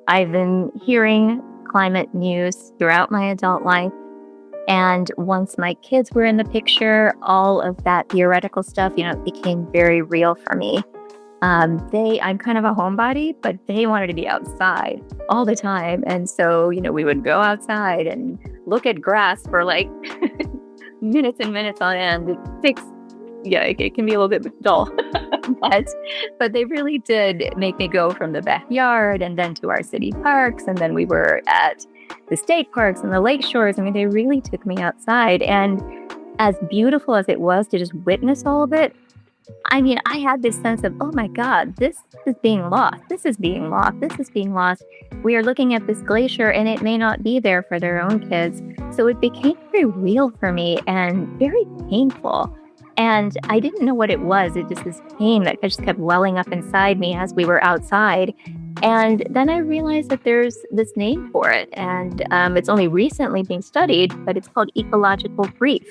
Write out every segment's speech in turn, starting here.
I've been hearing climate news throughout my adult life. And once my kids were in the picture, all of that theoretical stuff, became very real for me. I'm kind of a homebody, but they wanted to be outside all the time. And so, we would go outside and look at grass for like minutes and minutes on end. It can be a little bit dull, but they really did make me go from the backyard and then to our city parks. And then we were at the state parks and the lake shores. I mean, they really took me outside. And as beautiful as it was to just witness all of it, I mean, I had this sense of, oh my God, this is being lost. This is being lost. This is being lost. We are looking at this glacier and it may not be there for their own kids. So it became very real for me and very painful. And I didn't know what it was. It just this pain that just kept welling up inside me as we were outside. And then I realized that there's this name for it. And it's only recently being studied, but it's called ecological grief.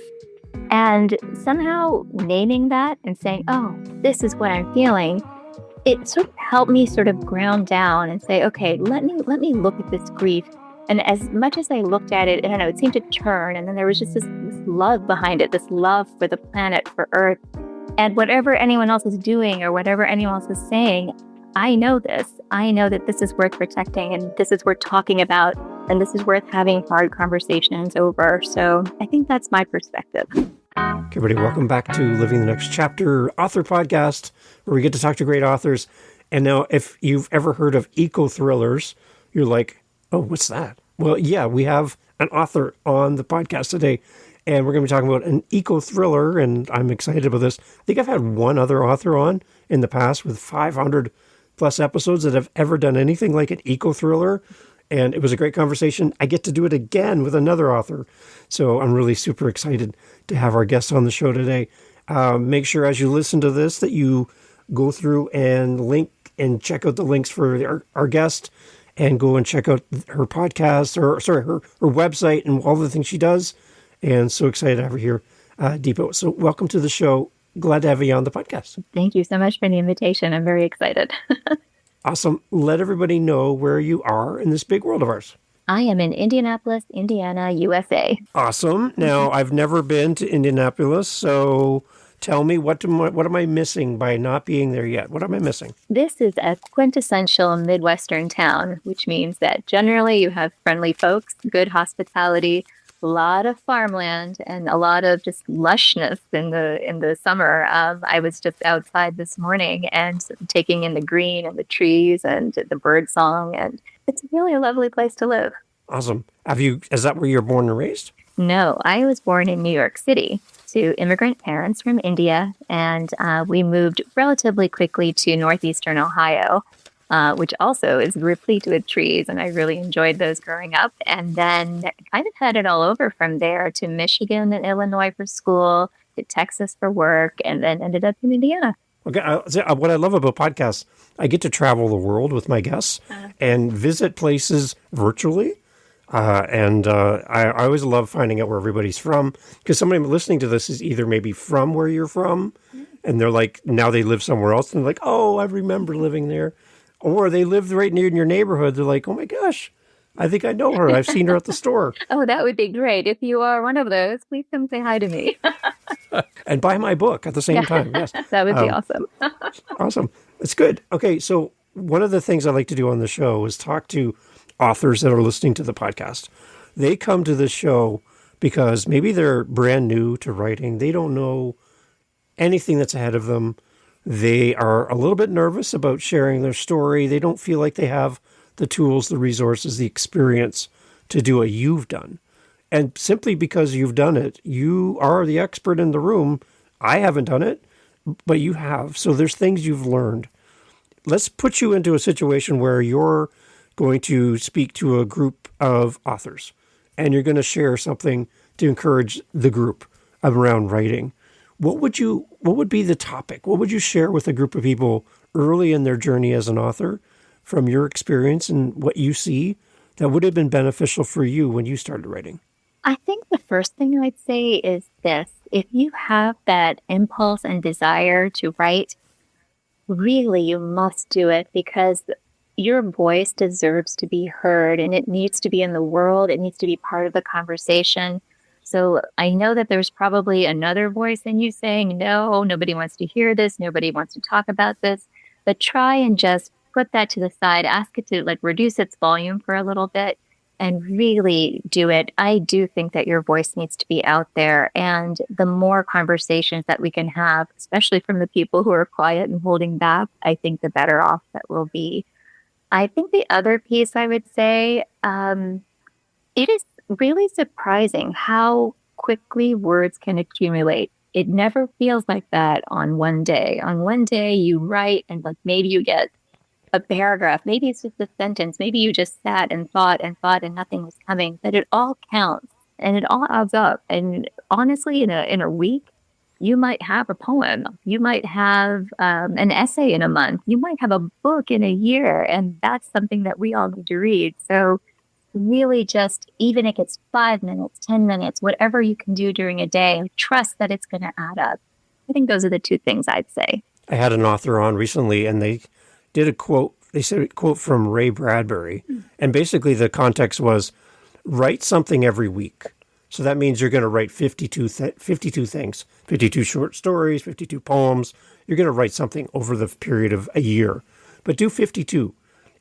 And somehow naming that and saying, oh, this is what I'm feeling, it sort of helped me sort of ground down and say, okay, let me look at this grief. And as much as I looked at it, I don't know, it seemed to turn. And then there was just this love behind it, this love for the planet, for Earth. And whatever anyone else is doing or whatever anyone else is saying, I know this. I know that this is worth protecting and this is worth talking about and this is worth having hard conversations over. So I think that's my perspective. Okay, everybody, welcome back to Living the Next Chapter author podcast, where we get to talk to great authors. And now, if you've ever heard of eco-thrillers, you're like, oh, what's that? Well, yeah, we have an author on the podcast today, and we're going to be talking about an eco-thriller, and I'm excited about this. I think I've had one other author on in the past with 500 plus episodes that have ever done anything like an eco-thriller, and it was a great conversation. I get to do it again with another author, so I'm really super excited to have our guest on the show today. Make sure as you listen to this that you go through and link and check out the links for our guest, and go and check out her podcast, her website and all the things she does. And so excited to have her here, Dheepa. So welcome to the show. Glad to have you on the podcast. Thank you so much for the invitation. I'm very excited. Awesome. Let everybody know where you are in this big world of ours. I am in Indianapolis, Indiana, USA. Awesome. Now, I've never been to Indianapolis, so tell me, what am I missing by not being there yet? What am I missing? This is a quintessential Midwestern town, which means that generally you have friendly folks, good hospitality, a lot of farmland, and a lot of just lushness in the summer. I was just outside this morning and taking in the green and the trees and the bird song, and it's really a lovely place to live. Awesome. Is that where you're born and raised? No, I was born in New York City to immigrant parents from India, and we moved relatively quickly to northeastern Ohio, which also is replete with trees, and I really enjoyed those growing up. And then kind of headed all over from there to Michigan and Illinois for school, to Texas for work, and then ended up in Indiana. Okay, what I love about podcasts, I get to travel the world with my guests and visit places virtually. I always love finding out where everybody's from, because somebody listening to this is either maybe from where you're from, and they're like, now they live somewhere else, and they're like, oh, I remember living there. Or they live right near in your neighborhood. They're like, oh my gosh, I think I know her. I've seen her at the store. Oh, that would be great. If you are one of those, please come say hi to me. And buy my book at the same time. Yes. That would be awesome. Awesome. That's good. Okay, so one of the things I like to do on the show is talk to authors that are listening to the podcast. They come to this show because maybe they're brand new to writing. They don't know anything that's ahead of them. They are a little bit nervous about sharing their story. They don't feel like they have the tools, the resources, the experience to do what you've done. And simply because you've done it, you are the expert in the room. I haven't done it, but you have. So there's things you've learned. Let's put you into a situation where you're going to speak to a group of authors, and you're going to share something to encourage the group around writing. What would be the topic? What would you share with a group of people early in their journey as an author from your experience and what you see that would have been beneficial for you when you started writing? I think the first thing I'd say is this. If you have that impulse and desire to write, really you must do it, because your voice deserves to be heard and it needs to be in the world. It needs to be part of the conversation. So I know that there's probably another voice in you saying, no, nobody wants to hear this. Nobody wants to talk about this. But try and just put that to the side, ask it to like reduce its volume for a little bit and really do it. I do think that your voice needs to be out there. And the more conversations that we can have, especially from the people who are quiet and holding back, I think the better off that we'll be. I think the other piece I would say, it is really surprising how quickly words can accumulate. It never feels like that on one day. On one day, you write and like maybe you get a paragraph, maybe it's just a sentence, maybe you just sat and thought and nothing was coming, but it all counts and it all adds up. And honestly, in a week, you might have a poem, you might have an essay in a month, you might have a book in a year, and that's something that we all need to read. So really just, even if it's 5 minutes, 10 minutes, whatever you can do during a day, trust that it's going to add up. I think those are the two things I'd say. I had an author on recently, and they did a quote. They said a quote from Ray Bradbury, and basically the context was write something every week. So that means you're going to write 52 things, 52 short stories, 52 poems. You're going to write something over the period of a year, but do 52.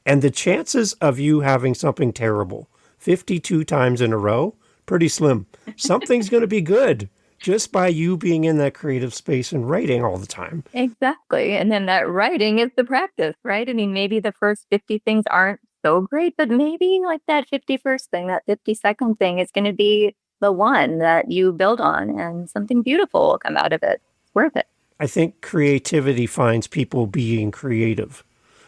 And the chances of you having something terrible 52 times in a row, pretty slim. Something's going to be good just by you being in that creative space and writing all the time. Exactly. And then that writing is the practice, right? I mean, maybe the first 50 things aren't so great, but maybe like that 51st thing, that 52nd thing is going to be the one that you build on and something beautiful will come out of it. It's worth it. I think creativity finds people being creative.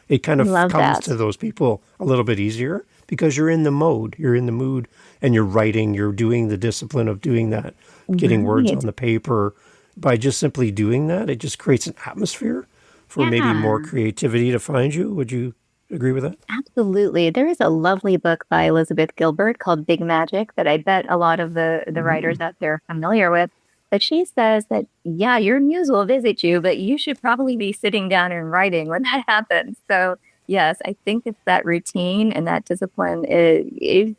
It kind of comes to those people a little bit easier because you're in the mode, you're in the mood, and you're writing, you're doing the discipline of doing that, getting words on the paper. By just simply doing that, it just creates an atmosphere for maybe more creativity to find you. Would you agree with that? Absolutely. There is a lovely book by Elizabeth Gilbert called Big Magic that I bet a lot of the writers out there are familiar with. But she says that, yeah, your muse will visit you, but you should probably be sitting down and writing when that happens. So, yes, I think it's that routine and that discipline is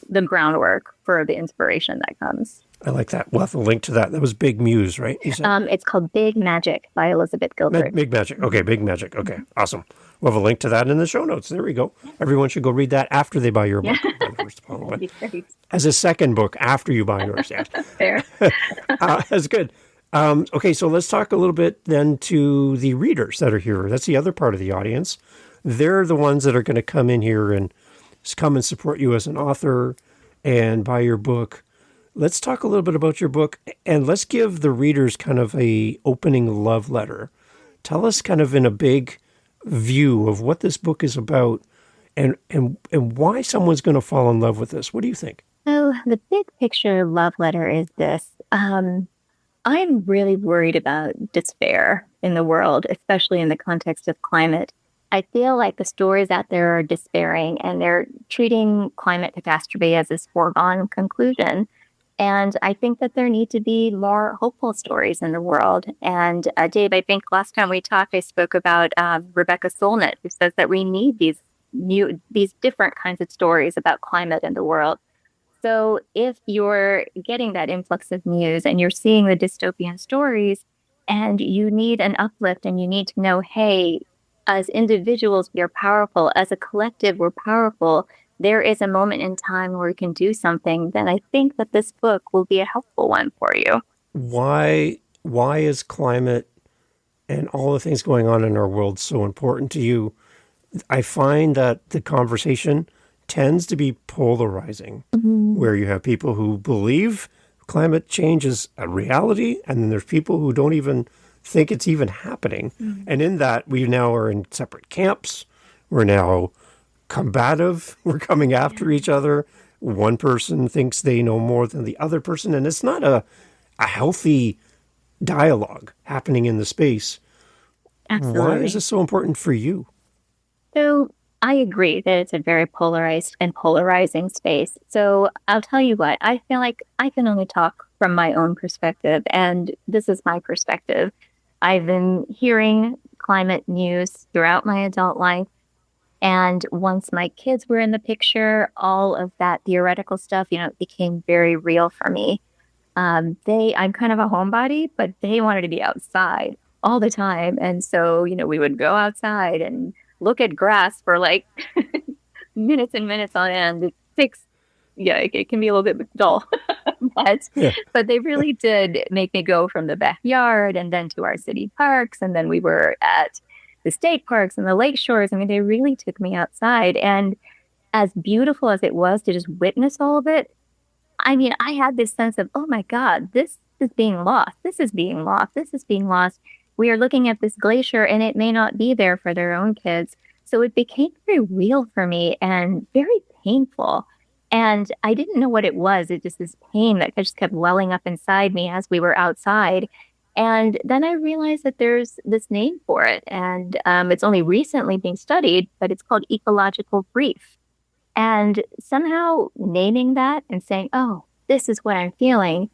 the groundwork for the inspiration that comes. I like that. We'll have to link to that. That was Big Muse, right? You said? It's called Big Magic by Elizabeth Gilbert. Big Magic. Okay, Big Magic. Okay, awesome. We'll have a link to that in the show notes. There we go. Everyone should go read that after they buy your book. First of all, but as a second book after you buy yours. Yeah. Fair. That's good. Okay, so let's talk a little bit then to the readers that are here. That's the other part of the audience. They're the ones that are going to come in here and come and support you as an author and buy your book. Let's talk a little bit about your book, and let's give the readers kind of a opening love letter. Tell us kind of in a big view of what this book is about and why someone's going to fall in love with this. What do you think? So the big picture love letter is this. I'm really worried about despair in the world, especially in the context of climate. I feel like the stories out there are despairing and they're treating climate catastrophe as this foregone conclusion. And I think that there need to be more hopeful stories in the world. And Dave, I think last time we talked, I spoke about Rebecca Solnit, who says that we need these different kinds of stories about climate in the world. So if you're getting that influx of news and you're seeing the dystopian stories and you need an uplift and you need to know, hey, as individuals, we are powerful. As a collective, we're powerful. There is a moment in time where we can do something, then I think that this book will be a helpful one for you. Why is climate and all the things going on in our world so important to you? I find that the conversation tends to be polarizing, where you have people who believe climate change is a reality, and then there's people who don't even think it's even happening. And in that, we now are in separate camps. We're now combative. We're coming after each other. One person thinks they know more than the other person, and it's not a healthy dialogue happening in the space. Absolutely. Why is this so important for you? So I agree that it's a very polarized and polarizing space. So I'll tell you what, I feel like I can only talk from my own perspective, and this is my perspective. I've been hearing climate news throughout my adult life. And once my kids were in the picture, all of that theoretical stuff, it became very real for me. I'm kind of a homebody, but they wanted to be outside all the time. And so, we would go outside and look at grass for like minutes and minutes on end. It takes, yeah, it can be a little bit dull, but Yeah. but they really did make me go from the backyard and then to our city parks, and then we were at the state parks and the lake shores. I mean, they really took me outside, and as beautiful as it was to just witness all of it, I mean, I had this sense of, oh my God, this is being lost. This is being lost. This is being lost. We are looking at this glacier and it may not be there for their own kids. So it became very real for me and very painful. And I didn't know what it was. It just this pain that just kept welling up inside me as we were outside. And then I realized that there's this name for it. And it's only recently being studied, but it's called ecological grief. And somehow naming that and saying, oh, this is what I'm feeling,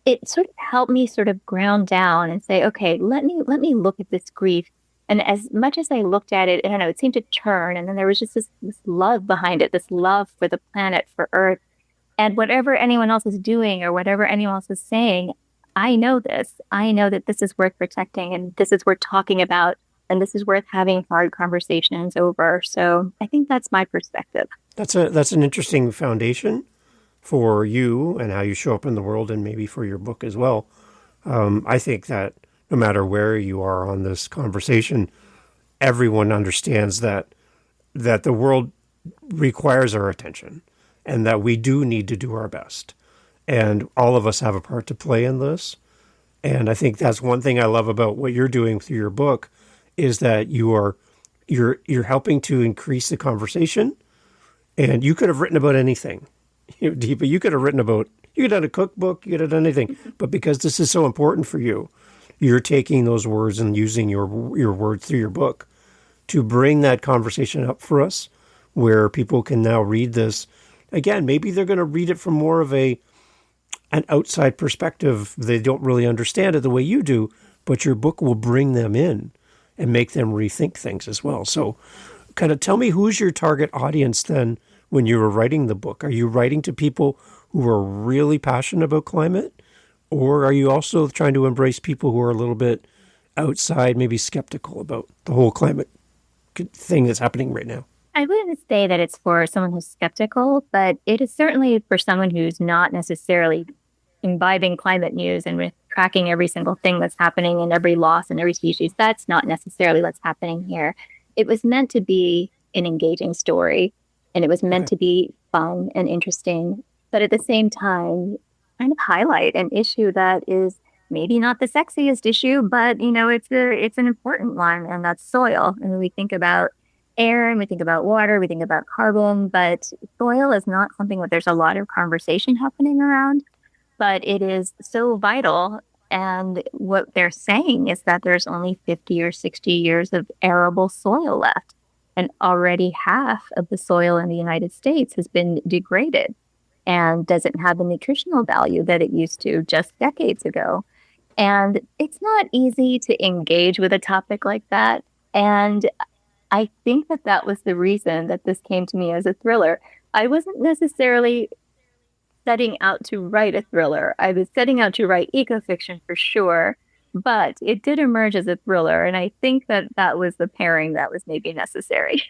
it sort of helped me sort of ground down and say, okay, let me look at this grief. And as much as I looked at it, I don't know, it seemed to turn. And then there was just this love behind it, this love for the planet, for Earth. And whatever anyone else is doing or whatever anyone else is saying, I know this. I know that this is worth protecting and this is worth talking about and this is worth having hard conversations over. So I think that's my perspective. That's an interesting foundation for you and how you show up in the world, and maybe for your book as well. I think that no matter where you are on this conversation, everyone understands that the world requires our attention and that we do need to do our best. And all of us have a part to play in this. And I think that's one thing I love about what you're doing through your book is that you're helping to increase the conversation. And you could have written about anything. Deepa, you could have done a cookbook, you could have done anything. But because this is so important for you, you're taking those words and using your words through your book to bring that conversation up for us, where people can now read this. Again, maybe they're going to read it from more of an outside perspective. They don't really understand it the way you do, but your book will bring them in and make them rethink things as well. So kind of tell me, who's your target audience then when you were writing the book? Are you writing to people who are really passionate about climate? Or are you also trying to embrace people who are a little bit outside, maybe skeptical about the whole climate thing that's happening right now? I wouldn't say that it's for someone who's skeptical, but it is certainly for someone who's not necessarily imbibing climate news and with tracking every single thing that's happening in every loss in every species. That's not necessarily what's happening here. It was meant to be an engaging story, and it was meant to be fun and interesting, but at the same time, kind of highlight an issue that is maybe not the sexiest issue, but it's an important one, and that's soil. And we think about air and we think about water, we think about carbon, but soil is not something that there's a lot of conversation happening around, but it is so vital. And what they're saying is that there's only 50 or 60 years of arable soil left. And already half of the soil in the United States has been degraded and doesn't have the nutritional value that it used to just decades ago. And it's not easy to engage with a topic like that. And I think that was the reason that this came to me as a thriller. I wasn't necessarily setting out to write a thriller. I was setting out to write ecofiction for sure, but it did emerge as a thriller. And I think that was the pairing that was maybe necessary.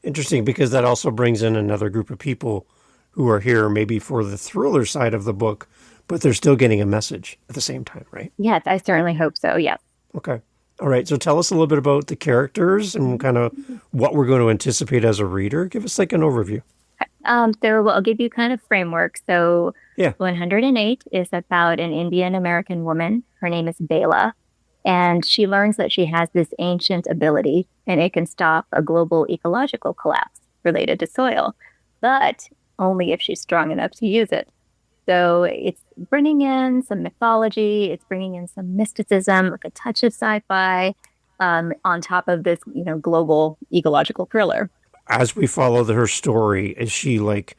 Interesting, because that also brings in another group of people who are here maybe for the thriller side of the book, but they're still getting a message at the same time, right? Yes, I certainly hope so. Yes. Okay. All right. So tell us a little bit about the characters and kind of what we're going to anticipate as a reader. Give us like an overview. I'll give you kind of framework. So Yeah. 108 is about an Indian American woman. Her name is Bela. And she learns that she has this ancient ability and it can stop a global ecological collapse related to soil, but only if she's strong enough to use it. So it's bringing in some mythology, it's bringing in some mysticism with a touch of sci-fi on top of this, global ecological thriller. As we follow her story, is she like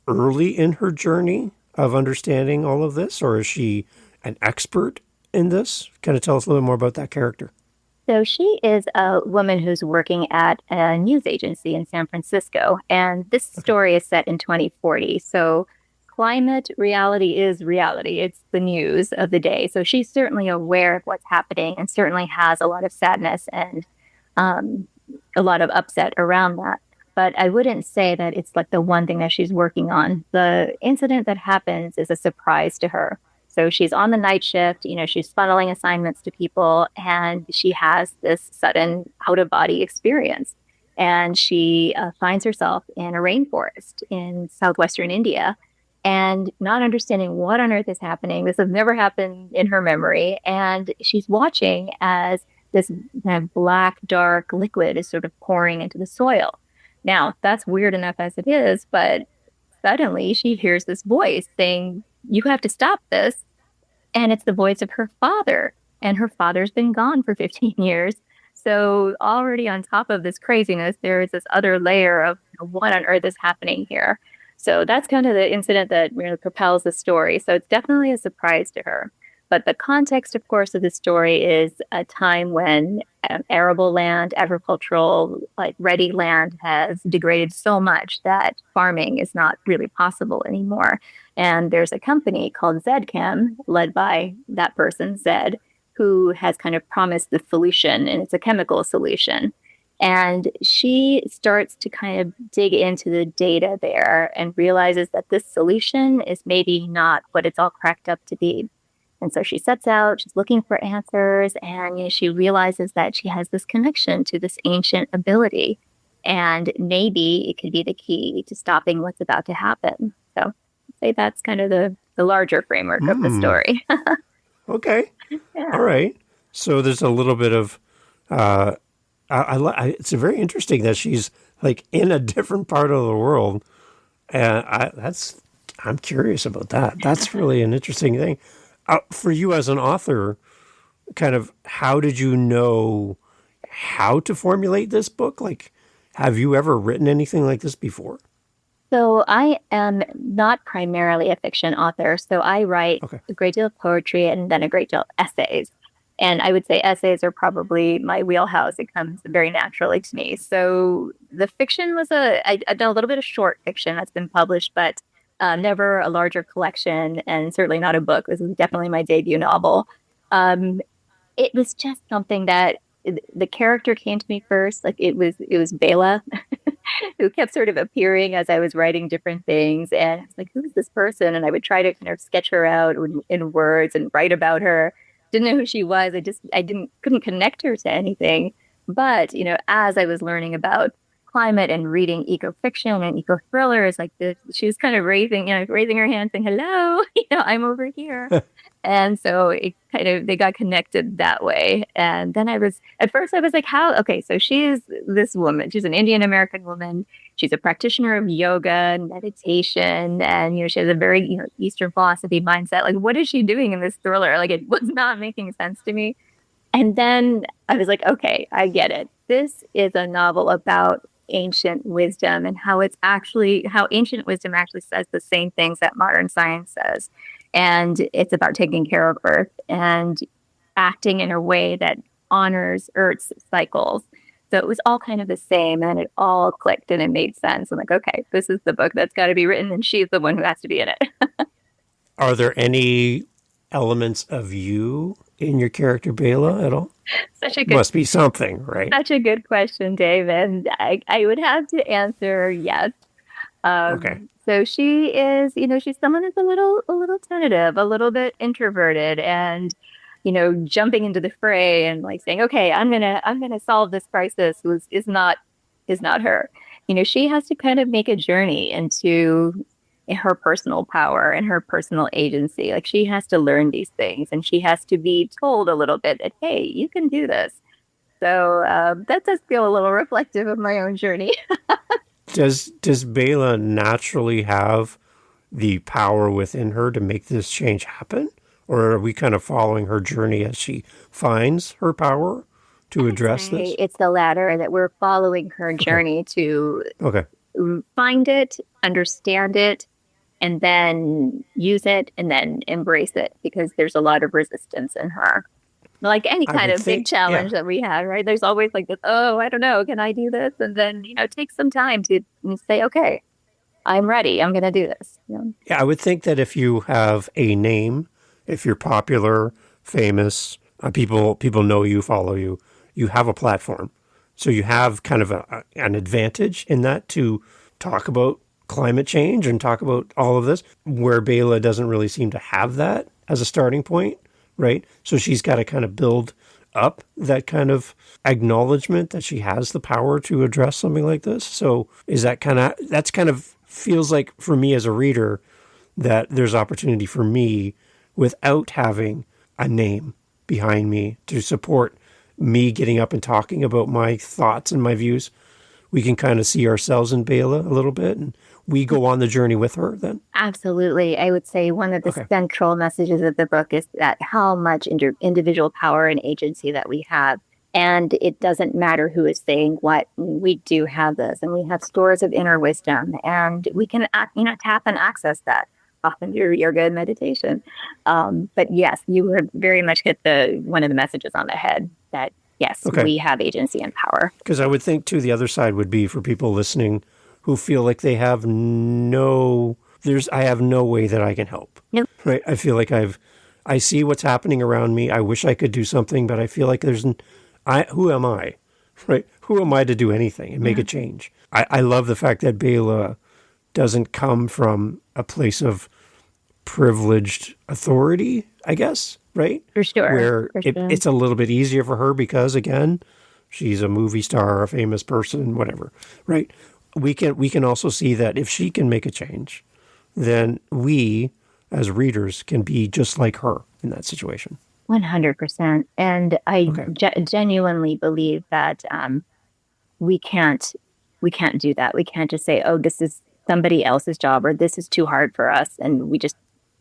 early in her journey of understanding all of this, or is she an expert in this? Kind of tell us a little bit more about that character. So she is a woman who's working at a news agency in San Francisco, and this Okay. story is set in 2040. So climate reality is reality. It's the news of the day. So she's certainly aware of what's happening and certainly has a lot of sadness and um, a lot of upset around that. But I wouldn't say that it's like the one thing that she's working on. The incident that happens is a surprise to her. So she's on the night shift, she's funneling assignments to people, and she has this sudden out of body experience. And she finds herself in a rainforest in southwestern India and not understanding what on earth is happening. This has never happened in her memory. And she's watching as this kind of black, dark liquid is sort of pouring into the soil. Now, that's weird enough as it is, but suddenly she hears this voice saying, "You have to stop this." And it's the voice of her father. And her father's been gone for 15 years. So already on top of this craziness, there is this other layer of what on earth is happening here. So that's kind of the incident that propels the story. So it's definitely a surprise to her. But the context, of course, of the story is a time when arable land, agricultural, like ready land has degraded so much that farming is not really possible anymore. And there's a company called Zedchem, led by that person, Zed, who has kind of promised the solution, and it's a chemical solution. And she starts to kind of dig into the data there and realizes that this solution is maybe not what it's all cracked up to be. And so she sets out, she's looking for answers, and she realizes that she has this connection to this ancient ability. And maybe it could be the key to stopping what's about to happen. So I'd say that's kind of the larger framework of the Hmm. story. Okay. All Yeah. right. So there's a little bit of it's very interesting that she's like in a different part of the world, and I'm curious about that. That's really an interesting thing. For you as an author, kind of how did you know how to formulate this book? Like, have you ever written anything like this before? So I am not primarily a fiction author. So I write Okay. a great deal of poetry and then a great deal of essays. And I would say essays are probably my wheelhouse. It comes very naturally to me. So the fiction was I've done a little bit of short fiction that's been published, but never a larger collection and certainly not a book. This is definitely my debut novel. Um, it was just something that the character came to me first. Like it was Bela who kept sort of appearing as I was writing different things. And I was like, who is this person? And I would try to kind of sketch her out in words and write about her. Didn't know who she was. Couldn't connect her to anything. But, as I was learning about climate and reading eco fiction and eco thrillers, like this, she was kind of raising her hand saying, hello, I'm over here. And so they got connected that way. And then at first I was like, how? Okay, so she's this woman. She's an Indian American woman. She's a practitioner of yoga and meditation. And, she has a very, Eastern philosophy mindset. Like, what is she doing in this thriller? Like, it was not making sense to me. And then I was like, okay, I get it. This is a novel about ancient wisdom and how ancient wisdom actually says the same things that modern science says. And it's about taking care of Earth and acting in a way that honors Earth's cycles. So it was all kind of the same and it all clicked and it made sense. I'm like, okay, this is the book that's got to be written and she's the one who has to be in it. Are there any elements of you in your character Bela at all? Such a good Must be something, right? Such a good question, Dave. And I would have to answer yes. Okay. So she is, she's someone who's a little tentative, a little bit introverted, and jumping into the fray and like saying, "Okay, I'm gonna solve this crisis." Is not her. She has to kind of make a journey into her personal power and her personal agency. Like she has to learn these things, and she has to be told a little bit that, "Hey, you can do this." So that does feel a little reflective of my own journey. Does Bela naturally have the power within her to make this change happen? Or are we kind of following her journey as she finds her power to I'd address say this? it's the latter that we're following her Okay. journey to Okay. find it, understand it, and then use it and then embrace it because there's a lot of resistance in her. Like any I kind would of big think, yeah. challenge that we have, right? There's always like this, oh, I don't know, can I do this? And then, take some time to say, okay, I'm ready. I'm going to do this. Yeah, I would think that if you have a name, if you're popular, famous, people know you, follow you, you have a platform. So you have kind of an advantage in that to talk about climate change and talk about all of this, where Bela doesn't really seem to have that as a starting point, right? So she's got to kind of build up that kind of acknowledgement that she has the power to address something like this. So is that's kind of feels like for me as a reader that there's opportunity for me without having a name behind me to support me getting up and talking about my thoughts and my views. We can kind of see ourselves in Bela a little bit, and we go on the journey with her then. Absolutely. I would say one of the Okay. central messages of the book is that how much individual power and agency that we have. And it doesn't matter who is saying what. We do have this, and we have stores of inner wisdom, and we can, tap and access that often through yoga and meditation. But yes, you would very much hit the one of the messages on the head that yes, Okay. we have agency and power. Because I would think, too, the other side would be for people listening who feel like they have I have no way that I can help. Nope. Right? I feel like I see what's happening around me. I wish I could do something, but I feel like who am I? Right? Who am I to do anything and make a change? I love the fact that Bela doesn't come from a place of privileged authority, I guess, right? For sure. Where For sure. it's a little bit easier for her because, again, she's a movie star, a famous person, whatever, right? We can also see that if she can make a change, then we as readers can be just like her in that situation. 100%. And I Okay. genuinely believe that we can't we can't do that. We can't just say, "Oh, this is somebody else's job," or "This is too hard for us," and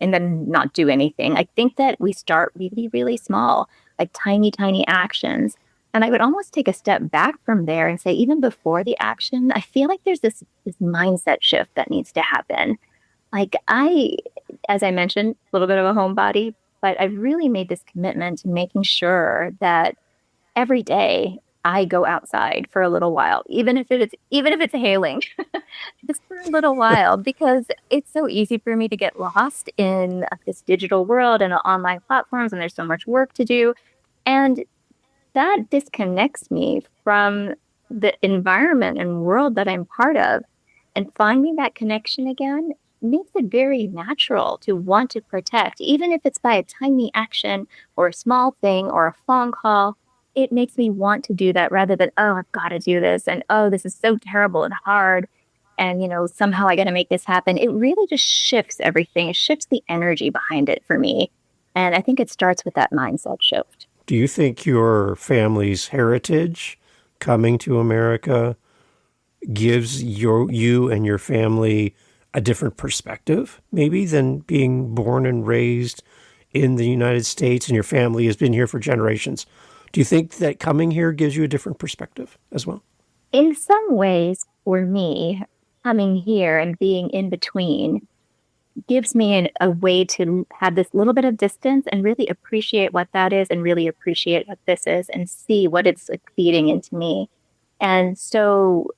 then not do anything. I think that we start really, really small, like tiny, tiny actions. And I would almost take a step back from there and say, even before the action, I feel like there's this mindset shift that needs to happen. Like as I mentioned, a little bit of a homebody, but I've really made this commitment to making sure that every day I go outside for a little while, even if it's hailing, just for a little while, because it's so easy for me to get lost in this digital world and online platforms, and there's so much work to do, and that disconnects me from the environment and world that I'm part of. And finding that connection again makes it very natural to want to protect, even if it's by a tiny action or a small thing or a phone call. It makes me want to do that rather than, oh, I've got to do this. And oh, this is so terrible and hard. And, somehow I got to make this happen. It really just shifts everything. It shifts the energy behind it for me. And I think it starts with that mindset shift. Do you think your family's heritage coming to America gives you and your family a different perspective, maybe, than being born and raised in the United States and your family has been here for generations? Do you think that coming here gives you a different perspective as well? In some ways, for me, coming here and being in between gives me a way to have this little bit of distance and really appreciate what that is and really appreciate what this is and see what it's like feeding into me. And so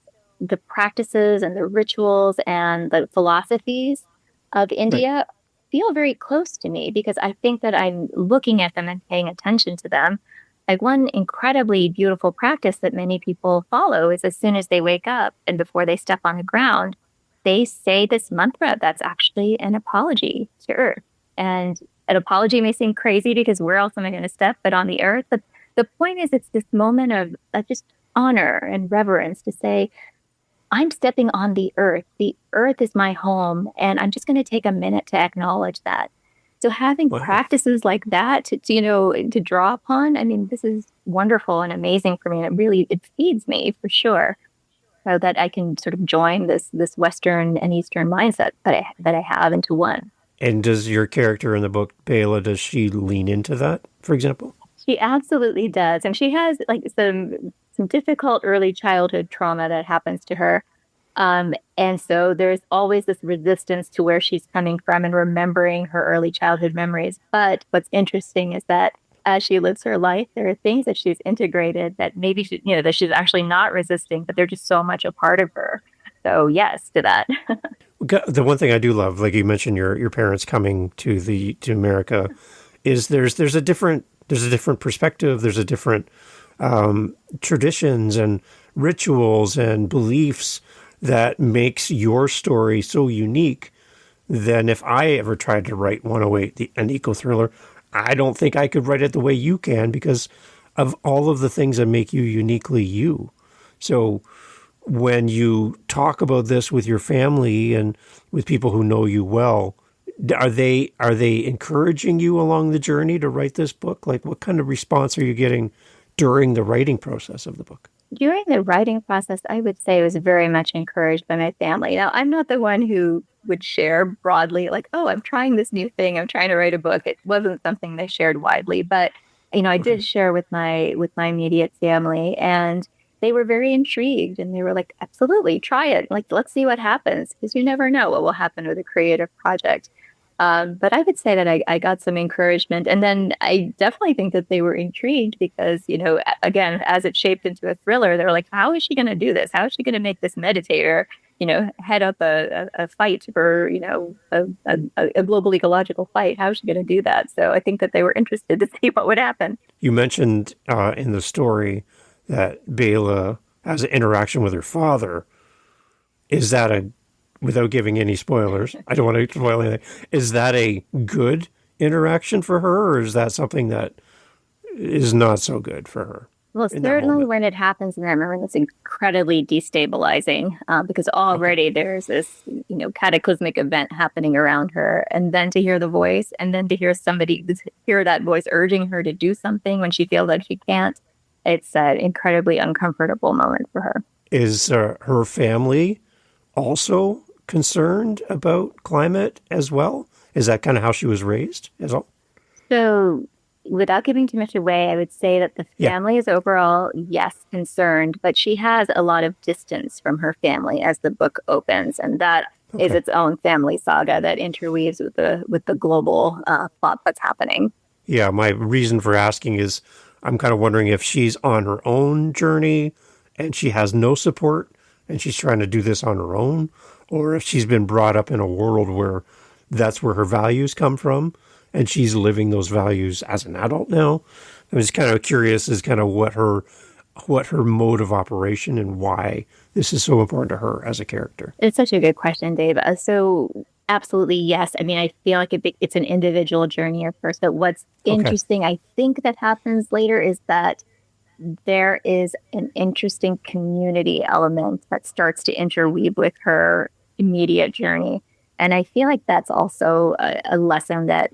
the practices and the rituals and the philosophies of Right. India feel very close to me because I think that I'm looking at them and paying attention to them. Like one incredibly beautiful practice that many people follow is as soon as they wake up and before they step on the ground, they say this mantra that's actually an apology to Earth. And an apology may seem crazy because where else am I going to step but on the Earth? But the point is, it's this moment of just honor and reverence to say, I'm stepping on the Earth. The Earth is my home, and I'm just going to take a minute to acknowledge that. So having Wow. practices like that to draw upon, I mean, this is wonderful and amazing for me. And it feeds me for sure, so that I can sort of join this Western and Eastern mindset that I have into one. And does your character in the book, Bela, does she lean into that, for example? She absolutely does, and she has like some difficult early childhood trauma that happens to her. And so there's always this resistance to where she's coming from and remembering her early childhood memories. But what's interesting is that as she lives her life, there are things that she's integrated that maybe that she's actually not resisting, but they're just so much a part of her. So yes to that. The one thing I do love, like you mentioned, your parents coming to America, is there's a different perspective. There's a different traditions and rituals and beliefs that makes your story so unique than if I ever tried to write 108, an eco thriller. I don't think I could write it the way you can because of all of the things that make you uniquely you. So when you talk about this with your family and with people who know you well, are they encouraging you along the journey to write this book? Like, what kind of response are you getting during the writing process of the book? During the writing process, I would say I was very much encouraged by my family. Now, I'm not the one who would share broadly, like, oh, I'm trying this new thing. I'm trying to write a book. It wasn't something they shared widely, but I Okay. did share with my immediate family, and they were very intrigued, and they were like, absolutely, try it. Like, let's see what happens, because you never know what will happen with a creative project. But I would say that I got some encouragement. And then I definitely think that they were intrigued because, again, as it shaped into a thriller, they're like, how is she going to do this? How is she going to make this meditator, head up a fight for, a global ecological fight? How is she going to do that? So I think that they were interested to see what would happen. You mentioned in the story that Bela has an interaction with her father. Is that without giving any spoilers, I don't want to spoil anything, is that a good interaction for her, or is that something that is not so good for her Well, in that certainly moment? when it happens in that moment, it's incredibly destabilizing because Okay. already there's this, cataclysmic event happening around her. And then to hear the voice and then to hear that voice urging her to do something when she feels that she can't, it's an incredibly uncomfortable moment for her. Is her family also concerned about climate as well? Is that kind of how she was raised as well? So, without giving too much away, I would say that the Yeah. family is overall, yes, concerned, but she has a lot of distance from her family as the book opens, and that is Okay. its own family saga that interweaves with the global plot that's happening. Yeah. My reason for asking is I'm kind of wondering if she's on her own journey and she has no support and she's trying to do this on her own, or if she's been brought up in a world where that's where her values come from and she's living those values as an adult now. I'm just kind of curious as kind of what her mode of operation and why this is so important to her as a character. It's such a good question, Dave. So, absolutely, yes. I mean, I feel like it's an individual journey at first, but what's Okay. interesting, I think that happens later is that there is an interesting community element that starts to interweave with her immediate journey. And I feel like that's also a lesson that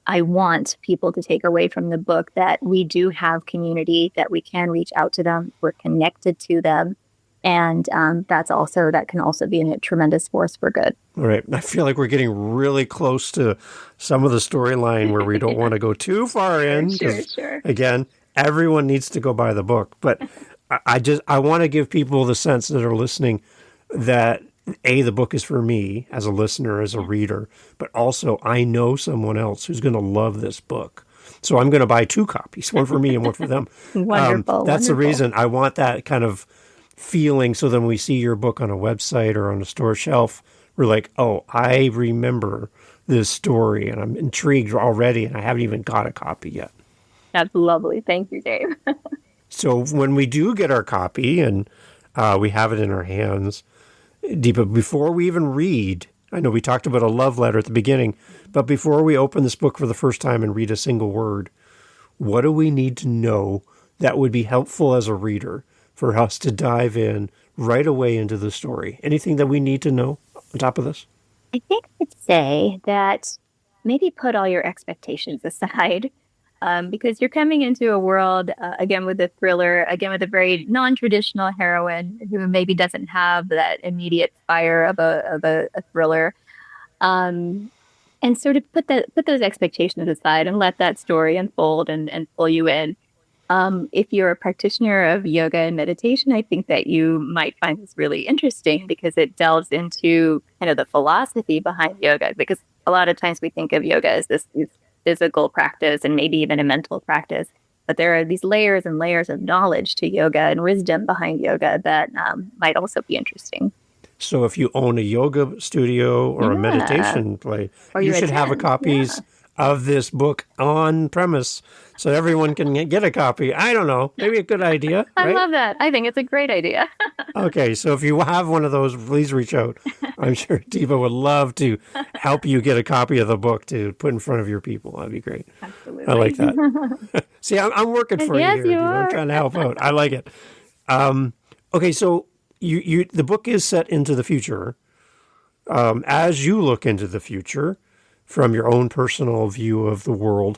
I want people to take away from the book that we do have community, that we can reach out to them, we're connected to them. And that can also be a tremendous force for good. All right. I feel like we're getting really close to some of the storyline where we don't want to go too far Sure, in sure, because, sure. again, everyone needs to go buy the book. But I want to give people the sense that are listening that the book is for me as a listener, as a reader, but also I know someone else who's going to love this book. So I'm going to buy two copies, one for me and one for them. Wonderful, That's the wonderful. reason I want that kind of feeling. So then we see your book on a website or on a store shelf, we're like, oh, I remember this story and I'm intrigued already and I haven't even got a copy yet. That's lovely. Thank you, Dave. So when we do get our copy and we have it in our hands, Deepa, before we even read, I know we talked about a love letter at the beginning, but before we open this book for the first time and read a single word, what do we need to know that would be helpful as a reader for us to dive in right away into the story? Anything that we need to know on top of this? I think I'd say that maybe put all your expectations aside because you're coming into a world, again, with a thriller, again, with a very non-traditional heroine who maybe doesn't have that immediate fire of a thriller. Um, and sort of put those expectations aside and let that story unfold and pull you in. If you're a practitioner of yoga and meditation, I think that you might find this really interesting because it delves into kind of the philosophy behind yoga. Because a lot of times we think of yoga as this physical practice and maybe even a mental practice. But there are these layers and layers of knowledge to yoga and wisdom behind yoga that might also be interesting. So if you own a yoga studio or a Yeah. meditation place, Or you you should have a attend. Yeah. copies of this book on premise so everyone can get a copy. I don't know. Maybe a good idea, I right? love that. I think it's a great idea. Okay, so if you have one of those, please reach out. I'm sure Dheepa would love to help you get a copy of the book to put in front of your people. That'd be great. I like Absolutely. that. See, I'm working for you Yes, here, you Dheepa. I'm are. trying to help out. I like it. Okay, so the book is set into the future. As you look into the future from your own personal view of the world,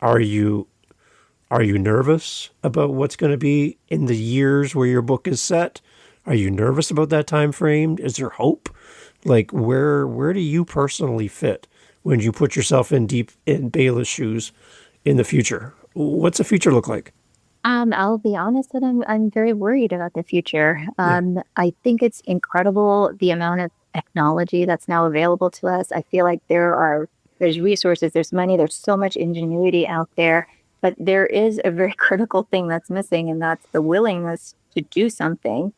are you nervous about what's going to be in the years where your book is set? Are you nervous about that time frame? Is there hope? Like where do you personally fit when you put yourself in deep in Bayla's shoes in the future? What's the future look like? I'll be honest that I'm very worried about the future. Yeah. I think it's incredible the amount of technology that's now available to us. I feel like there's resources, there's money, there's so much ingenuity out there, but there is a very critical thing that's missing, and that's the willingness to do something.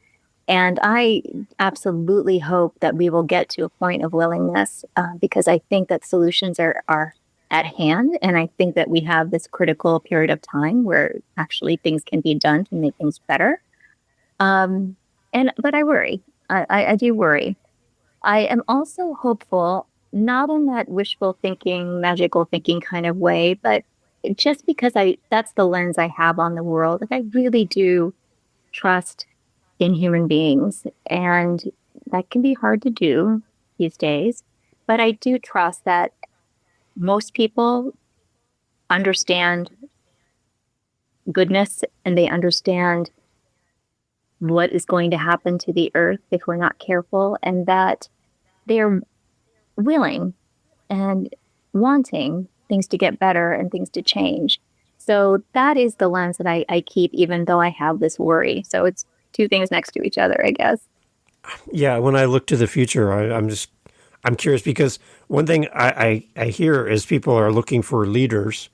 And I absolutely hope that we will get to a point of willingness because I think that solutions are at hand. And I think that we have this critical period of time where actually things can be done to make things better. But I worry. I do worry. I am also hopeful, not in that wishful thinking, magical thinking kind of way, but just because that's the lens I have on the world. Like I really do trust in human beings. And that can be hard to do these days. But I do trust that most people understand goodness and they understand what is going to happen to the earth if we're not careful, and that they're willing and wanting things to get better and things to change. So that is the lens that I keep, even though I have this worry. So it's two things next to each other, I guess. Yeah, when I look to the future, I'm curious because one thing I hear is people are looking for leaders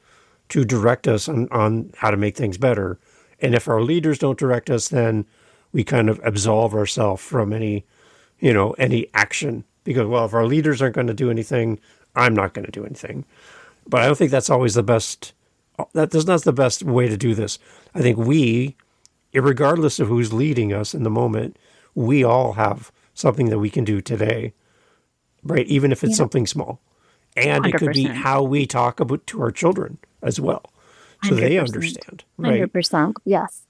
to direct us on how to make things better. And if our leaders don't direct us, then we kind of absolve ourselves from any action. Because, well, if our leaders aren't going to do anything, I'm not going to do anything. But I don't think that's always the best. That's not the best way to do this. I think we, regardless of who's leading us in the moment, we all have something that we can do today, right? Even if it's something small. And it could be 100%. how we talk about to our children as well. So they 100%. understand, right? 100%. Yes.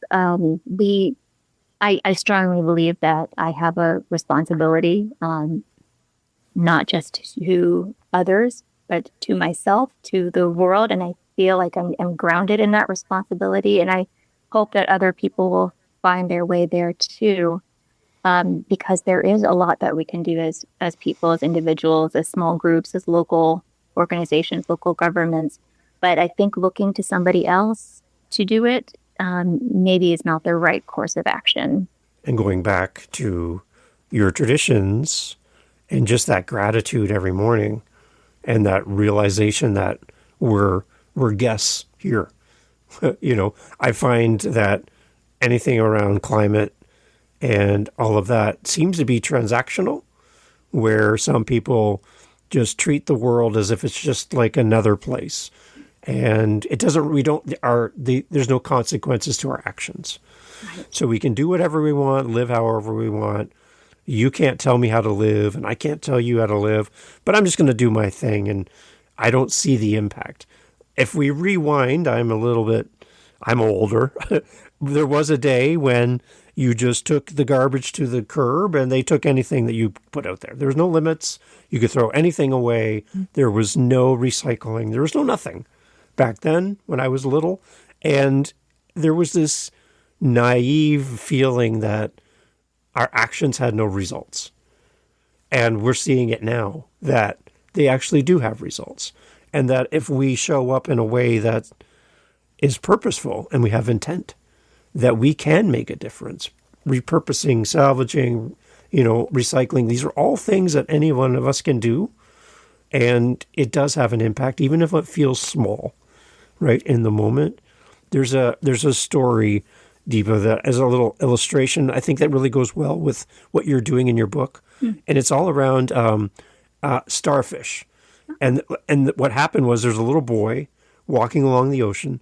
I strongly believe that I have a responsibility, not just to others, but to myself, to the world. And I feel like I'm grounded in that responsibility. And I hope that other people will find their way there too. Because there is a lot that we can do as people, as individuals, as small groups, as local organizations, local governments. But I think looking to somebody else to do it maybe is not the right course of action. And going back to your traditions and just that gratitude every morning and that realization that we're guests here. I find that anything around climate and all of that seems to be transactional, where some people just treat the world as if it's just like another place. And there's no consequences to our actions. Right. So we can do whatever we want, live however we want. You can't tell me how to live and I can't tell you how to live, but I'm just going to do my thing and I don't see the impact. If we rewind, I'm older. There was a day when you just took the garbage to the curb and they took anything that you put out there. There was no limits. You could throw anything away. There was no recycling. There was no nothing back then when I was little. And there was this naive feeling that our actions had no results. And we're seeing it now that they actually do have results. And that if we show up in a way that is purposeful and we have intent, that we can make a difference. Repurposing, salvaging, recycling. These are all things that any one of us can do. And it does have an impact, even if it feels small, right, in the moment. There's a story, Deepa, that as a little illustration, I think that really goes well with what you're doing in your book. And it's all around starfish. And what happened was there's a little boy walking along the ocean,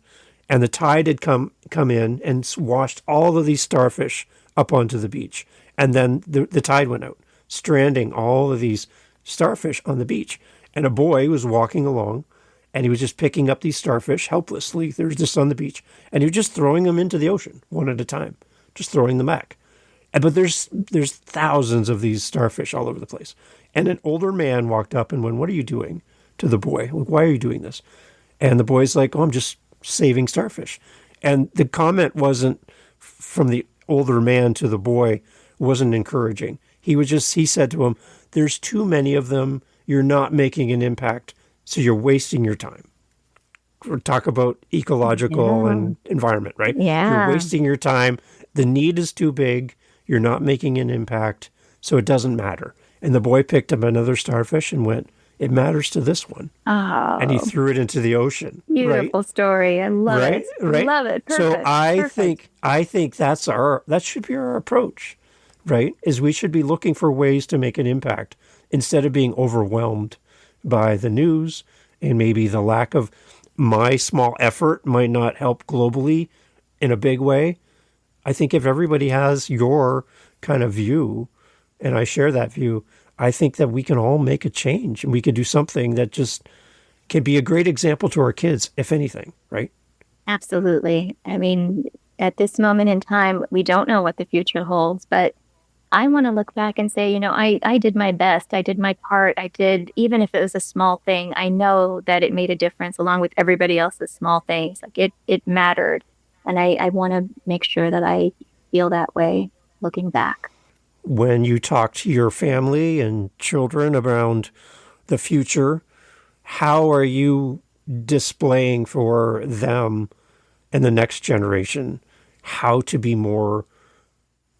and the tide had come in and washed all of these starfish up onto the beach. And then the tide went out, stranding all of these starfish on the beach. And a boy was walking along, and he was just picking up these starfish helplessly. They were just on the beach, and he was just throwing them into the ocean one at a time, just throwing them back. But there's thousands of these starfish all over the place. And an older man walked up and went, "What are you doing?" to the boy. "Why are you doing this?" And the boy's like, "Oh, I'm just saving starfish." And the comment wasn't from the older man to the boy, wasn't encouraging. He said to him, "There's too many of them. You're not making an impact, so you're wasting your time." Talk about ecological and environment, right? Yeah. You're wasting your time. The need is too big. You're not making an impact, so it doesn't matter. And the boy picked up another starfish and went, "It matters to this one." Oh, And he threw it into the ocean. beautiful Right? story. I love it. Right? Love it. Perfect. So Perfect. I think that should be our approach, right? Is we should be looking for ways to make an impact instead of being overwhelmed by the news and maybe the lack of my small effort might not help globally in a big way. I think if everybody has your kind of view, and I share that view, I think that we can all make a change and we can do something that just can be a great example to our kids, if anything, right? Absolutely. I mean, at this moment in time, we don't know what the future holds, but I want to look back and say, I did my best. I did my part. Even if it was a small thing, I know that it made a difference along with everybody else's small things. Like it mattered. And I want to make sure that I feel that way looking back. When you talk to your family and children around the future, how are you displaying for them and the next generation how to be more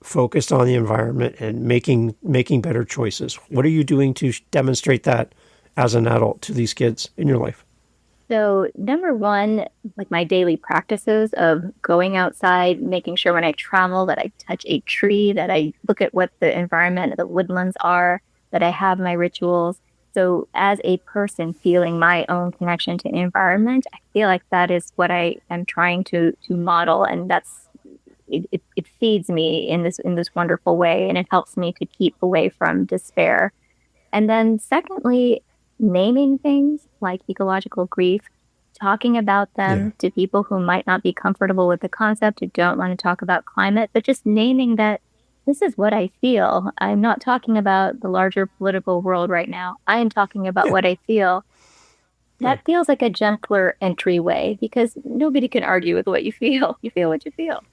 focused on the environment and making better choices? What are you doing to demonstrate that as an adult to these kids in your life? So number one, like my daily practices of going outside, making sure when I travel that I touch a tree, that I look at what the environment, the woodlands are, that I have my rituals. So as a person feeling my own connection to the environment, I feel like that is what I am trying to model. And it feeds me in this wonderful way, and it helps me to keep away from despair. And then secondly, naming things like ecological grief, talking about them to people who might not be comfortable with the concept, who don't want to talk about climate, but just naming that this is what I feel. I'm not talking about the larger political world right now. I am talking about what I feel. That feels like a gentler entryway because nobody can argue with what you feel. You feel what you feel.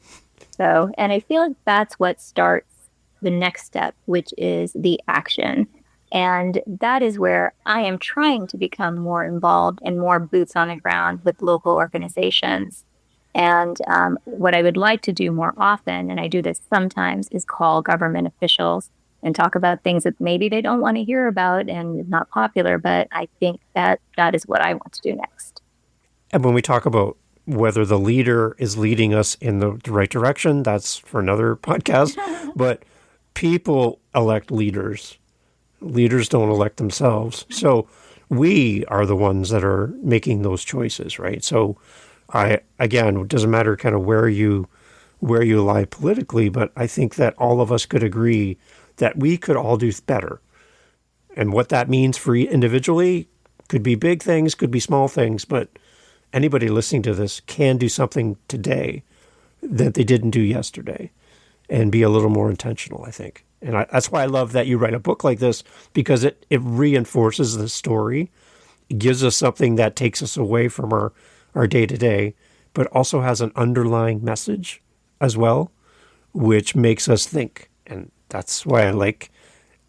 So, and I feel like that's what starts the next step, which is the action. And that is where I am trying to become more involved and more boots on the ground with local organizations. And what I would like to do more often, and I do this sometimes, is call government officials and talk about things that maybe they don't want to hear about and not popular. But I think that is what I want to do next. And when we talk about whether the leader is leading us in the right direction, that's for another podcast. But people elect leaders. Leaders don't elect themselves. So we are the ones that are making those choices, right? So again, it doesn't matter kind of where you lie politically, but I think that all of us could agree that we could all do better. And what that means for individually could be big things, could be small things, but anybody listening to this can do something today that they didn't do yesterday and be a little more intentional, I think. And that's why I love that you write a book like this, because it reinforces the story. It gives us something that takes us away from our day-to-day, but also has an underlying message as well, which makes us think. And that's why I like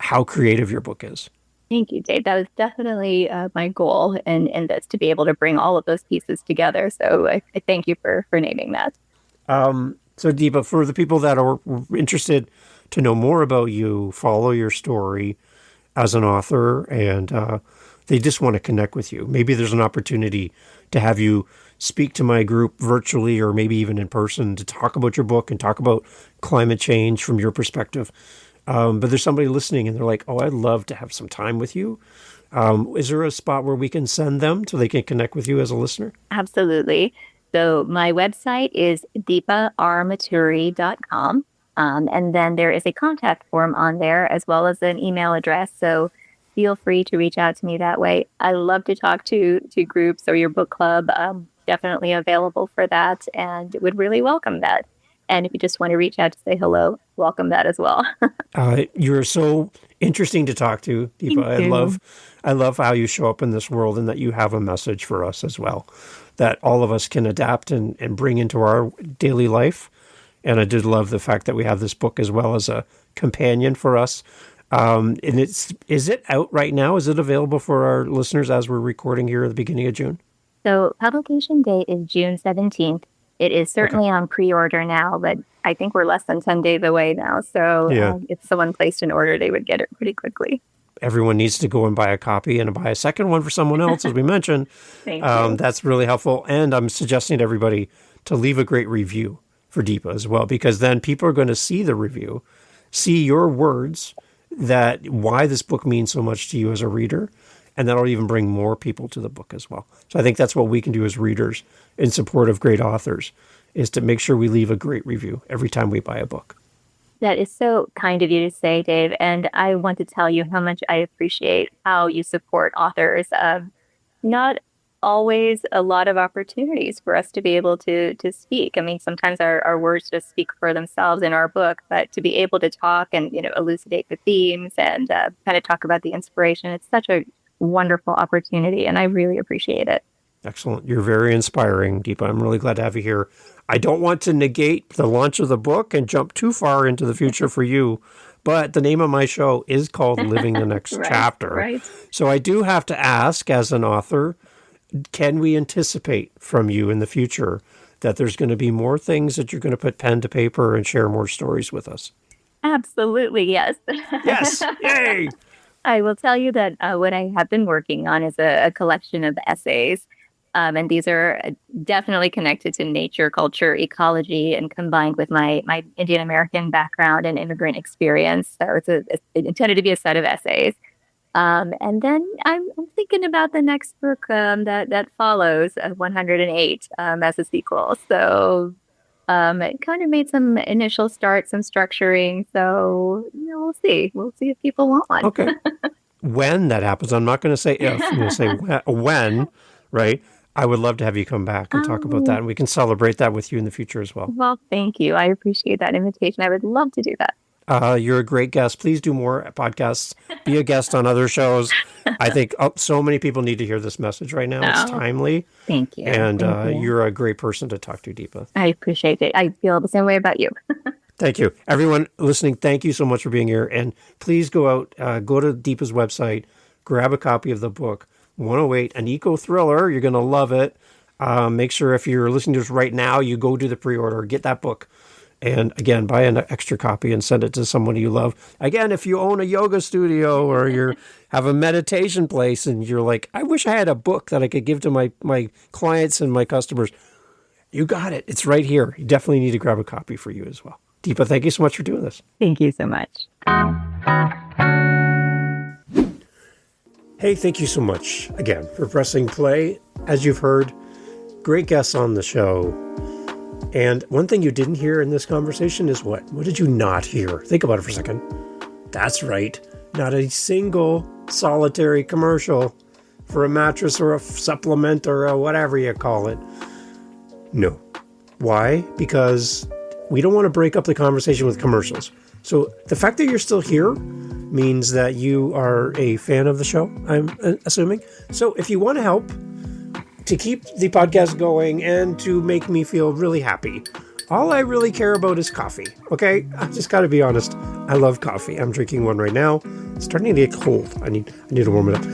how creative your book is. Thank you, Dave. That was definitely my goal, and that's to be able to bring all of those pieces together. So I thank you for naming that. So Deepa, for the people that are interested to know more about you, follow your story as an author, and they just want to connect with you. Maybe there's an opportunity to have you speak to my group virtually or maybe even in person to talk about your book and talk about climate change from your perspective. But there's somebody listening and they're like, oh, I'd love to have some time with you. Is there a spot where we can send them so they can connect with you as a listener? Absolutely. So my website is deeparmaturi.com. And then there is a contact form on there as well as an email address. So feel free to reach out to me that way. I love to talk to groups or your book club. Definitely available for that and would really welcome that. And if you just want to reach out to say hello, welcome that as well. You're so interesting to talk to, Deepa. I love how you show up in this world and that you have a message for us as well, that all of us can adapt and bring into our daily life. And I did love the fact that we have this book as well as a companion for us. And is it out right now? Is it available for our listeners as we're recording here at the beginning of June? So publication date is June 17th. It is certainly on pre-order now, but I think we're less than 10 days away now. So if someone placed an order, they would get it pretty quickly. Everyone needs to go and buy a copy and buy a second one for someone else, as we mentioned. Thank you. That's really helpful. And I'm suggesting to everybody to leave a great review for Deepa as well, because then people are going to see the review, see your words, that why this book means so much to you as a reader, and that'll even bring more people to the book as well. So I think that's what we can do as readers in support of great authors, is to make sure we leave a great review every time we buy a book. That is so kind of you to say, Dave. And I want to tell you how much I appreciate how you support authors. Not always a lot of opportunities for us to be able to speak. I mean, sometimes our words just speak for themselves in our book, but to be able to talk and, elucidate the themes and kind of talk about the inspiration, it's such a wonderful opportunity. And I really appreciate it. Excellent. You're very inspiring, Deepa. I'm really glad to have you here. I don't want to negate the launch of the book and jump too far into the future for you, but the name of my show is called Living the Next Chapter. Right. So I do have to ask, as an author, can we anticipate from you in the future that there's going to be more things that you're going to put pen to paper and share more stories with us? Absolutely, yes. Yes. Yay! I will tell you that what I have been working on is a collection of essays. And these are definitely connected to nature, culture, ecology, and combined with my Indian American background and immigrant experience. So it's intended to be a set of essays. And then I'm thinking about the next book that follows, 108, as a sequel. So it kind of made some initial starts, some structuring. So, we'll see. We'll see if people want one. Okay. When that happens, I'm not going to say if, I'm going to say when, right? I would love to have you come back and talk about that, and we can celebrate that with you in the future as well. Well, thank you. I appreciate that invitation. I would love to do that. You're a great guest. Please do more podcasts. Be a guest on other shows. I think so many people need to hear this message right now. It's timely. Thank you. And you're a great person to talk to, Deepa. I appreciate it. I feel the same way about you. Thank you. Everyone listening, thank you so much for being here. And please go out, go to Deepa's website, grab a copy of the book, 108, an eco-thriller. You're going to love it. Make sure if you're listening to this right now, you go do the pre-order, get that book. And again, buy an extra copy and send it to someone you love. Again, if you own a yoga studio or you have a meditation place and you're like, I wish I had a book that I could give to my clients and my customers. You got it. It's right here. You definitely need to grab a copy for you as well. Deepa, thank you so much for doing this. Thank you so much. Hey, thank you so much again for pressing play. As you've heard, great guests on the show. And one thing you didn't hear in this conversation is what? What did you not hear? Think about it for a second. That's right. Not a single solitary commercial for a mattress or a supplement or a whatever you call it. No. Why? Because we don't want to break up the conversation with commercials. So the fact that you're still here means that you are a fan of the show, I'm assuming. So if you want to help to keep the podcast going and to make me feel really happy, all I really care about is coffee, okay? I just got to be honest. I love coffee. I'm drinking one right now. It's starting to get cold. I need to warm it up.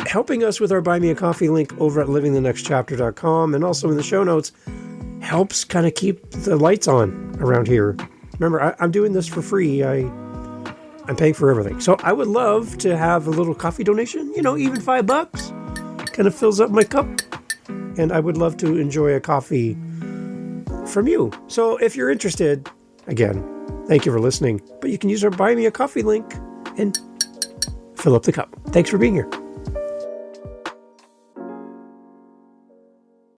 Helping us with our Buy Me a Coffee link over at livingthenextchapter.com and also in the show notes helps kind of keep the lights on around here. Remember, I'm doing this for free. I'm I'm paying for everything. So I would love to have a little coffee donation, even $5 kind of fills up my cup. And I would love to enjoy a coffee from you. So if you're interested, again, thank you for listening. But you can use our Buy Me a Coffee link and fill up the cup. Thanks for being here.